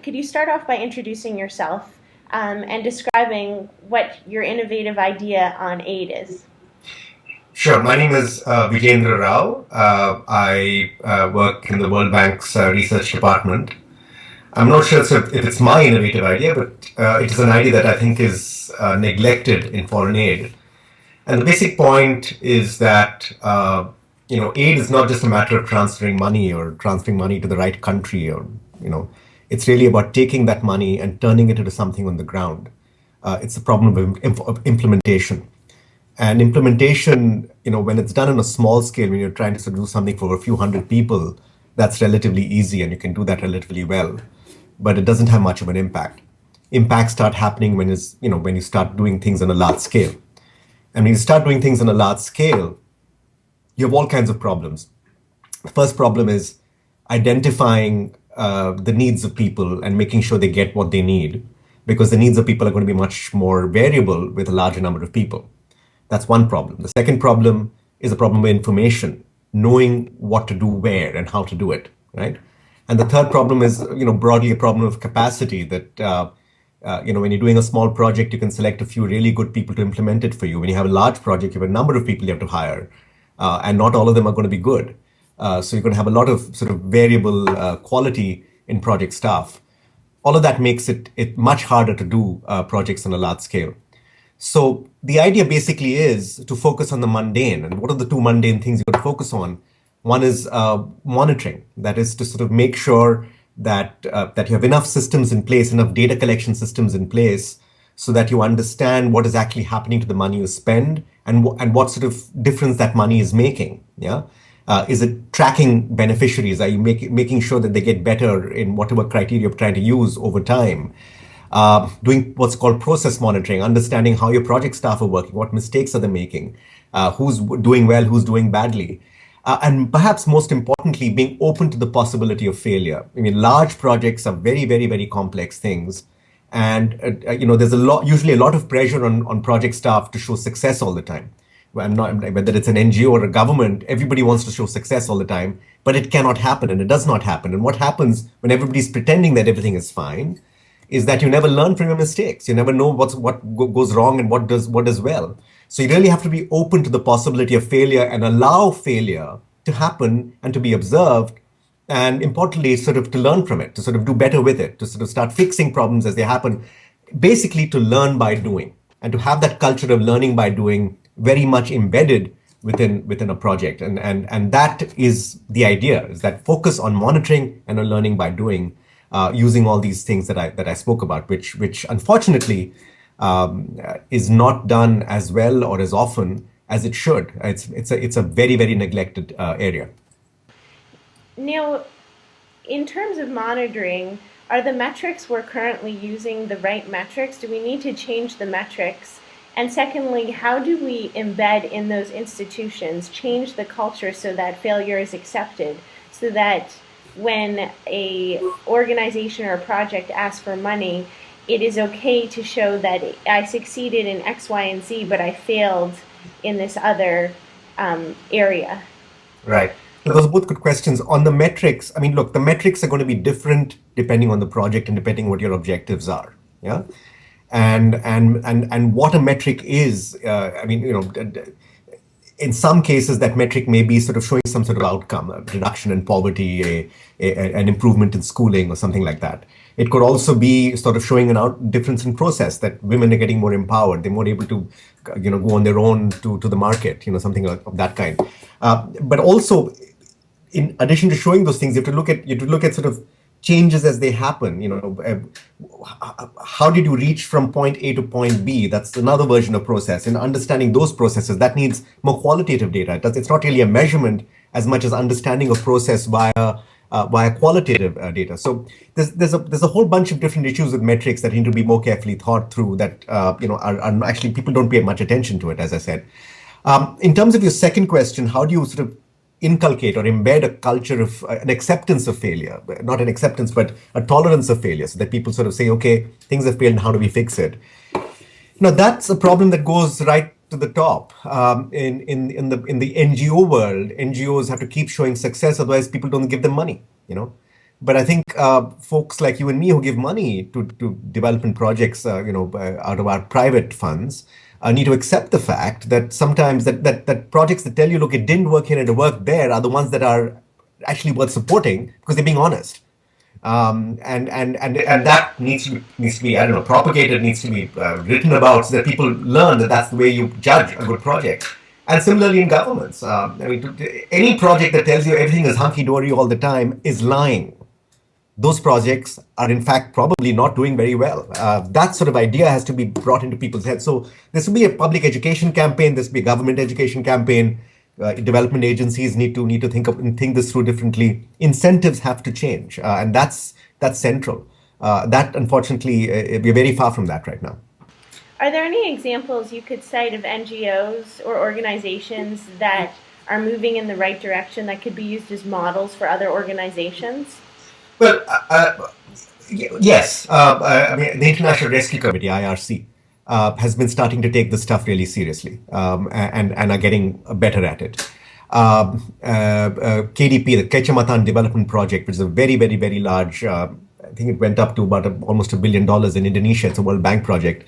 Could you start off by introducing yourself and describing what your innovative idea on aid is? Sure. My name is Vijayendra Rao. I work in the World Bank's research department. I'm not sure if it's my innovative idea, but it is an idea that I think is neglected in foreign aid. And the basic point is that aid is not just a matter of transferring money or transferring money to the right country, or it's really about taking that money and turning it into something on the ground. It's a problem of implementation. And implementation, when it's done on a small scale, when you're trying to sort of do something for a few hundred people, that's relatively easy and you can do that relatively well. But it doesn't have much of an impact. Impacts start happening when you start doing things on a large scale. And when you start doing things on a large scale, you have all kinds of problems. The first problem is identifying the needs of people and making sure they get what they need, because the needs of people are going to be much more variable with a larger number of people. That's one problem. The second problem is a problem of information, knowing what to do where and how to do it, right? And the third problem is, broadly a problem of capacity that, when you're doing a small project, you can select a few really good people to implement it for you. When you have a large project, you have a number of people you have to hire, and not all of them are going to be good. So you're going to have a lot of sort of variable quality in project staff. All of that makes it much harder to do projects on a large scale. So the idea basically is to focus on the mundane. And what are the two mundane things you got to focus on? One is monitoring. That is to sort of make sure that you have enough systems in place, enough data collection systems in place, so that you understand what is actually happening to the money you spend and what sort of difference that money is making. Yeah. Is it tracking beneficiaries? Are you making sure that they get better in whatever criteria you're trying to use over time? Doing what's called process monitoring, understanding how your project staff are working, what mistakes are they making, who's doing well, who's doing badly. And perhaps most importantly, being open to the possibility of failure. I mean, large projects are very, very, very complex things. And, there's usually a lot of pressure on project staff to show success all the time. Whether it's an NGO or a government, everybody wants to show success all the time, but it cannot happen and it does not happen. And what happens when everybody's pretending that everything is fine is that you never learn from your mistakes. You never know what goes wrong and what does well. So you really have to be open to the possibility of failure and allow failure to happen and to be observed. And importantly, sort of to learn from it, to sort of do better with it, to sort of start fixing problems as they happen, basically to learn by doing and to have that culture of learning by doing very much embedded within a project. And that is the idea, is that focus on monitoring and on learning by doing. Using all these things that I spoke about, which unfortunately is not done as well or as often as it should. It's a very, very neglected area. Now, in terms of monitoring, are the metrics we're currently using the right metrics? Do we need to change the metrics? And secondly, how do we embed in those institutions, change the culture so that failure is accepted, so that when a organization or a project asks for money, it is okay to show that I succeeded in X, Y, and Z, but I failed in this other area? Right. So those are both good questions. On the metrics, I mean, look, the metrics are going to be different depending on the project and depending what your objectives are. Yeah. And what a metric is, in some cases, that metric may be sort of showing some sort of outcome, a reduction in poverty, an improvement in schooling or something like that. It could also be sort of showing difference in process, that women are getting more empowered, they're more able to, go on their own to the market, something of that kind. But also, in addition to showing those things, you have to look at sort of changes as they happen. How did you reach from point A to point B? That's another version of process. And understanding those processes, that needs more qualitative data. It's not really a measurement as much as understanding of process via qualitative data. So there's a whole bunch of different issues with metrics that need to be more carefully thought through. That are actually, people don't pay much attention to it, as I said. In terms of your second question, how do you sort of inculcate or embed a culture of an acceptance of failure, not an acceptance, but a tolerance of failure, so that people sort of say, okay, things have failed, and how do we fix it? That's a problem that goes right to the top. In the NGO world, NGOs have to keep showing success, otherwise people don't give them money. But I think folks like you and me who give money to development projects, out of our private funds, need to accept the fact that sometimes that projects that tell you, look, it didn't work here and it worked there, are the ones that are actually worth supporting because they're being honest. And that needs to be, I don't know, propagated, needs to be written about so that people learn that that's the way you judge a good project. And similarly in governments, I mean, any project that tells you everything is hunky dory all the time is lying. Those projects are in fact probably not doing very well. That sort of idea has to be brought into people's heads. So this will be a public education campaign. This will be a government education campaign. Development agencies need to think this through differently. Incentives have to change, and that's central. That unfortunately we're very far from that right now. Are there any examples you could cite of NGOs or organizations that are moving in the right direction that could be used as models for other organizations? Well, yes. I mean, the International Rescue Committee (IRC) has been starting to take this stuff really seriously, and are getting better at it. KDP, the Kecamatan Development Project, which is a very, very, very large. I think it went up to about almost $1 billion in Indonesia. It's a World Bank project.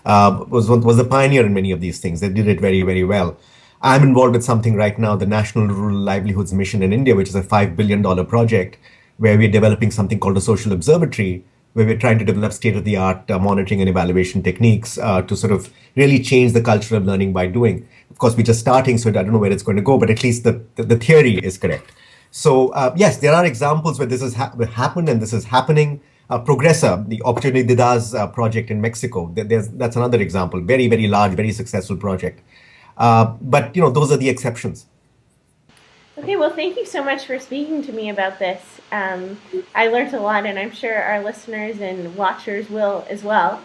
Was a pioneer in many of these things. They did it very, very well. I'm involved with something right now, the National Rural Livelihoods Mission in India, which is a $5 billion project where we're developing something called a social observatory, where we're trying to develop state-of-the-art monitoring and evaluation techniques to sort of really change the culture of learning by doing. Of course, we're just starting, so I don't know where it's going to go, but at least the theory is correct. So yes, there are examples where this has happened and this is happening. Progressa, the Opportunity Didas project in Mexico, that's another example. Very, very large, very successful project. But those are the exceptions. Okay, well, thank you so much for speaking to me about this. I learned a lot, and I'm sure our listeners and watchers will as well.